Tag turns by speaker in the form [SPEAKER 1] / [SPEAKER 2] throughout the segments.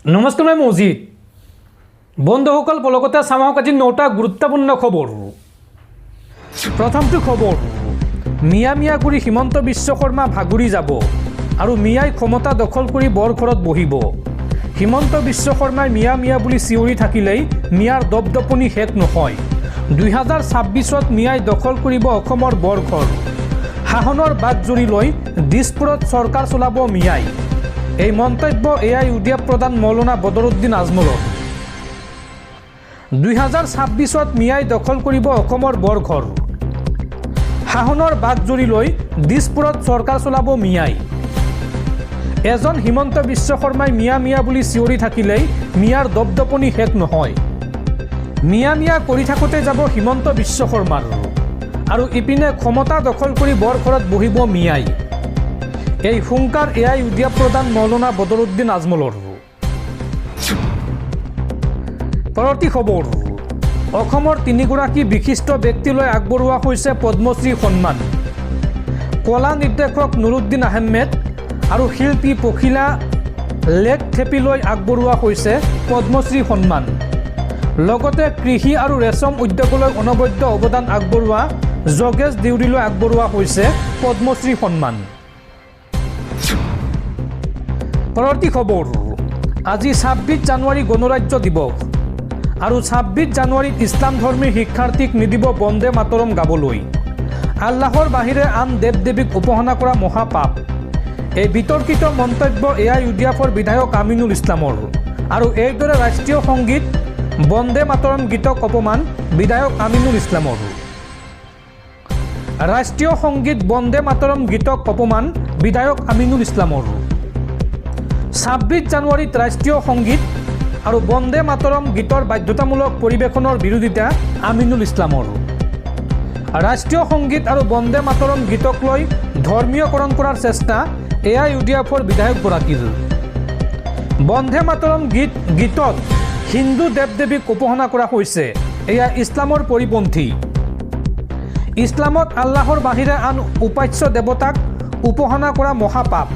[SPEAKER 1] নমস্কাৰ, মই মজিদ। বন্ধুসকল, পলকতে চামাওক আজি 9টা গুৰুত্বপূৰ্ণ খবৰ। প্ৰথমটো খবৰ, মিয়া মিয়া কৰি হিমন্ত বিশ্ব শৰ্মা ভাগুৰি যাব আৰু মিয়াই ক্ষমতা দখল কৰি বৰঘৰত বহিব। হিমন্ত বিশ্ব শৰ্মাই মিয়া মিয়া বুলি চিঞৰি থাকিলেই মিয়াৰ দপদপনি শেষ নহয়। 2026ত মিয়াই দখল কৰিব অসমৰ বৰঘৰ। শাসনৰ বাটজৰি লৈ দিছপুৰত চৰকাৰ চলাব মিয়াই। এই মন্তব্য এআইইউডিএফ প্ৰধান মৌলানা বদৰুদ্দিন আজমলৰ। 2026ত মিয়াই দখল কৰিব অসমৰ বৰঘৰ। শাসনৰ বাটজৰি লৈ দিছপুৰত চৰকাৰ চলাব মিয়াই। এজন হিমন্ত বিশ্ব শৰ্মাই মিয়া মিয়া বুলি চিঞৰি থাকিলেই মিয়াৰ দপদপনি শেষ নহয়। মিয়া মিয়া কৰি থাকোঁতে যাব হিমন্ত বিশ্ব শৰ্মাৰ আৰু ইপিনে ক্ষমতা দখল কৰি বৰঘৰত বহিব মিয়াই। এই হুংকাৰ এআইইউডিএফ প্ৰধান মৌলানা বদৰুদ্দিন আজমলৰ। পৰৱৰ্তী খবৰ, অসমৰ 3গৰাকী বিশিষ্ট ব্যক্তিলৈ আগবঢ়োৱা হৈছে পদ্মশ্ৰী সন্মান। কলা নিৰ্দেশক নুৰুদ্দিন আহমেদ আৰু শিল্পী পখিলা লেক থেপিলৈ আগবঢ়োৱা হৈছে পদ্মশ্ৰী সন্মান। লগতে কৃষি আৰু ৰেচম উদ্যোগলৈ অনবদ্য অৱদান আগবঢ়োৱা যোগেশ দেউৰীলৈ আগবঢ়োৱা হৈছে পদ্মশ্ৰী সন্মান। পৰৱৰ্তী খবৰ, আজি 26 জানুৱাৰী গণৰাজ্য দিৱস আৰু 26 জানুৱাৰীত ইছলাম ধৰ্মী শিক্ষাৰ্থীক নিদিব বন্দে মাতৰম গাবলৈ। আল্লাহৰ বাহিৰে আন দেৱ দেৱীক উপাসনা কৰা মহাপাপ। এই বিতৰ্কিত মন্তব্য এআইইউডিএফৰ বিধায়ক আমিনুল ইছলামৰ। আৰু এইদৰে ৰাষ্ট্ৰীয় সংগীত বন্দে মাতৰম গীতক অপমান বিধায়ক আমিনুল ইছলামৰ। ৰাষ্ট্ৰীয় সংগীত বন্দে মাতৰম গীতক অপমান বিধায়ক আমিনুল ইছলামৰ। 26 জানুৱাৰীত ৰাষ্ট্ৰীয় সংগীত আৰু বন্দে মাতৰম গীতৰ বাধ্যতামূলক পৰিৱেশনৰ বিৰোধিতা আমিনুল ইছলামৰ। ৰাষ্ট্ৰীয় সংগীত আৰু বন্দে মাতৰম গীতক লৈ ধৰ্মীয়কৰণ কৰাৰ চেষ্টা এআইইউডিএফৰ বিধায়কগৰাকীৰ। বন্দে মাতৰম গীতত হিন্দু দেৱ দেৱীক উপাসনা কৰা হৈছে, এয়া ইছলামৰ পৰিপন্থী। ইছলামত আল্লাহৰ বাহিৰে আন উপাস্য দেৱতাক উপাসনা কৰা মহাপাপ।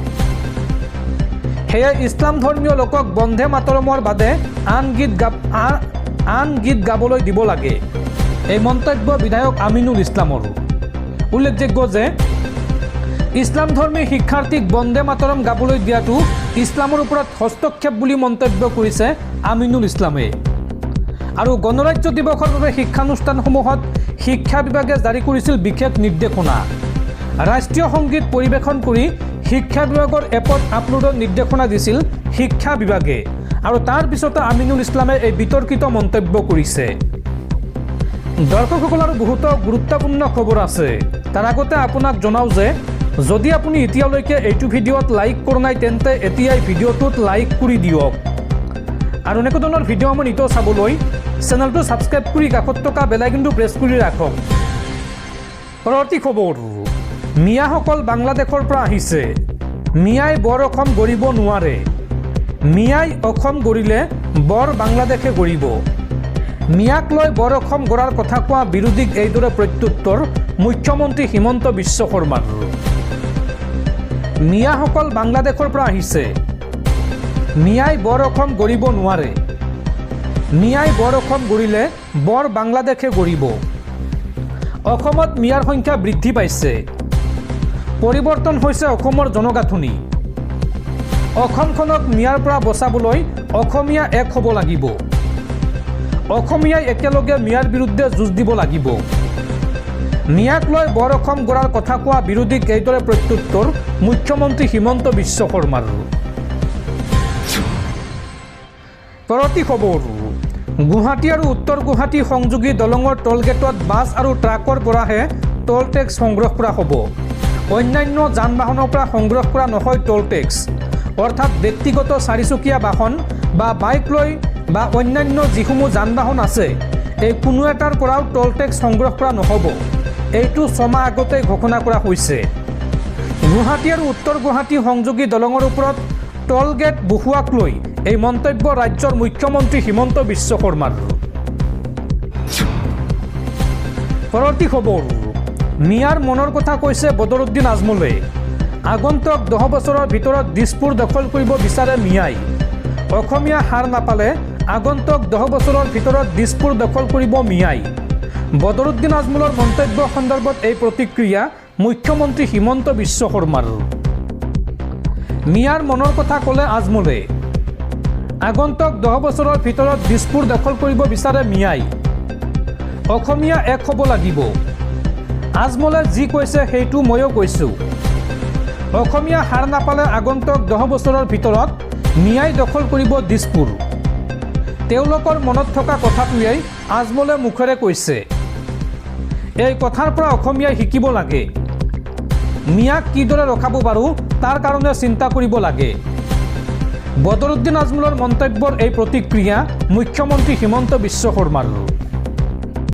[SPEAKER 1] সেয়ে ইছলাম ধৰ্মীয় লোকক বন্দে মাতৰমৰ বাদে আন গীত গাবলৈ দিব লাগে। এই মন্তব্য বিধায়ক আমিনুল ইছলামৰ। উল্লেখযোগ্য যে ইছলাম ধৰ্মী শিক্ষাৰ্থীক বন্দে মাতৰম গাবলৈ দিয়াটো ইছলামৰ ওপৰত হস্তক্ষেপ বুলি মন্তব্য কৰিছে আমিনুল ইছলামে। আৰু গণৰাজ্য দিৱসৰ বাবে শিক্ষানুষ্ঠানসমূহত শিক্ষা বিভাগে জাৰি কৰিছিল বিশেষ নিৰ্দেশনা। ৰাষ্ট্ৰীয় সংগীত পৰিৱেশন কৰি শিক্ষা বিভাগৰ এপত আপলোডৰ নিৰ্দেশনা দিছিল শিক্ষা বিভাগে। আৰু তাৰ পিছতে আমিনুল ইছলামে এই বিতৰ্কিত মন্তব্য কৰিছে। দৰ্শকসকল, আৰু বহুতো গুৰুত্বপূৰ্ণ খবৰ আছে। তাৰ আগতে আপোনাক জনাওঁ যে যদি আপুনি এতিয়ালৈকে এইটো ভিডিঅ'ত লাইক কৰা নাই তেন্তে এতিয়াই ভিডিঅ'টোত লাইক কৰি দিয়ক। আৰু এনেকুৱা ধৰণৰ ভিডিঅ'সমূহ নিতৌ চাবলৈ চেনেলটো ছাবস্ক্ৰাইব কৰি কাষত থকা বেল আইকনটো প্ৰেছ কৰি ৰাখক। পৰৱৰ্তী খবৰ, মিয়াসকল বাংলাদেশৰ পৰা আহিছে। মিয়াই বৰ অসম গঢ়িব নোৱাৰে। মিয়াই অসম গঢ়িলে বৰ বাংলাদেশে গঢ়িব। মিয়াক লৈ বৰ অসম গঢ়াৰ কথা কোৱা বিৰোধীক এইদৰে প্ৰত্যুত্তৰ মুখ্যমন্ত্ৰী হিমন্ত বিশ্ব শৰ্মাৰ। মিয়াসকল বাংলাদেশৰ পৰা আহিছে। মিয়াই বৰ অসম গঢ়িব নোৱাৰে। মিয়াই বৰ অসম গঢ়িলে বৰ বাংলাদেশে গঢ়িব। অসমত মিয়াৰ সংখ্যা বৃদ্ধি পাইছে। পৰিৱৰ্তন হৈছে অসমৰ জনগাঁথনি। অসমখনক মিয়াৰ পৰা বচাবলৈ অসমীয়া এক হ'ব লাগিব। অসমীয়াই একেলগে মিয়াৰ বিৰুদ্ধে যুঁজ দিব লাগিব। মিয়াক লৈ বৰ অসম গঢ়াৰ কথা কোৱা বিৰোধীক এইদৰে প্ৰত্যুত্তৰ মুখ্যমন্ত্ৰী হিমন্ত বিশ্ব শৰ্মাৰ। পৰৱৰ্তী খবৰ, গুৱাহাটী আৰু উত্তৰ গুৱাহাটী সংযোগী দলঙৰ টোলগেটত বাছ আৰু ট্ৰাকৰ পৰাহে টোল টেক্স সংগ্ৰহ কৰা হ'ব। অন্যান্য যান বাহনৰ পৰা সংগ্ৰহ কৰা নহয় টোল টেক্স। অৰ্থাৎ ব্যক্তিগত চাৰিচকীয়া বাহন বা বাইক লৈ বা অন্যান্য যিসমূহ যান বাহন আছে, এই কোনো এটাৰ পৰাও টোল টেক্স সংগ্ৰহ কৰা নহ'ব। এইটো 6 মাহ আগতেই ঘোষণা কৰা হৈছে। গুৱাহাটী আৰু উত্তৰ গুৱাহাটী সংযোগী দলঙৰ ওপৰত টোল গেট বহুৱাক লৈ এই মন্তব্য ৰাজ্যৰ মুখ্যমন্ত্ৰী হিমন্ত বিশ্ব শৰ্মাৰ। পৰৱৰ্তী খবৰ, মিয়াৰ মনৰ কথা কৈছে বদৰুদ্দিন আজমলে। আগন্তুক 10 বছৰৰ ভিতৰত দিছপুৰ দখল কৰিব বিচাৰে মিয়াই। অসমীয়া হাৰ নাপালে আগন্তুক 10 বছৰৰ ভিতৰত দিছপুৰ দখল কৰিব মিয়াই। বদৰুদ্দিন আজমলৰ মন্তব্য সন্দৰ্ভত এই প্ৰতিক্ৰিয়া মুখ্যমন্ত্ৰী হিমন্ত বিশ্ব শৰ্মাৰ। মিয়াৰ মনৰ কথা ক'লে আজমলে। আগন্তুক 10 বছৰৰ ভিতৰত দিছপুৰ দখল কৰিব বিচাৰে মিয়াই। অসমীয়া এক হ'ব লাগিব। আজমলে যি কৈছে সেইটো ময়ো কৈছোঁ। অসমীয়া হাৰ নাপালে আগন্তুক 10 বছৰৰ ভিতৰত মিয়াই দখল কৰিব দিছপুৰ। তেওঁলোকৰ মনত থকা কথাটোৱেই আজমলে মুখেৰে কৈছে। এই কথাৰ পৰা অসমীয়াই শিকিব লাগে। মিয়াক কিদৰে ৰখাব পাৰোঁ তাৰ কাৰণে চিন্তা কৰিব লাগে। বদৰুদ্দিন আজমলৰ মন্তব্যৰ এই প্ৰতিক্ৰিয়া মুখ্যমন্ত্ৰী হিমন্ত বিশ্ব শৰ্মাৰ।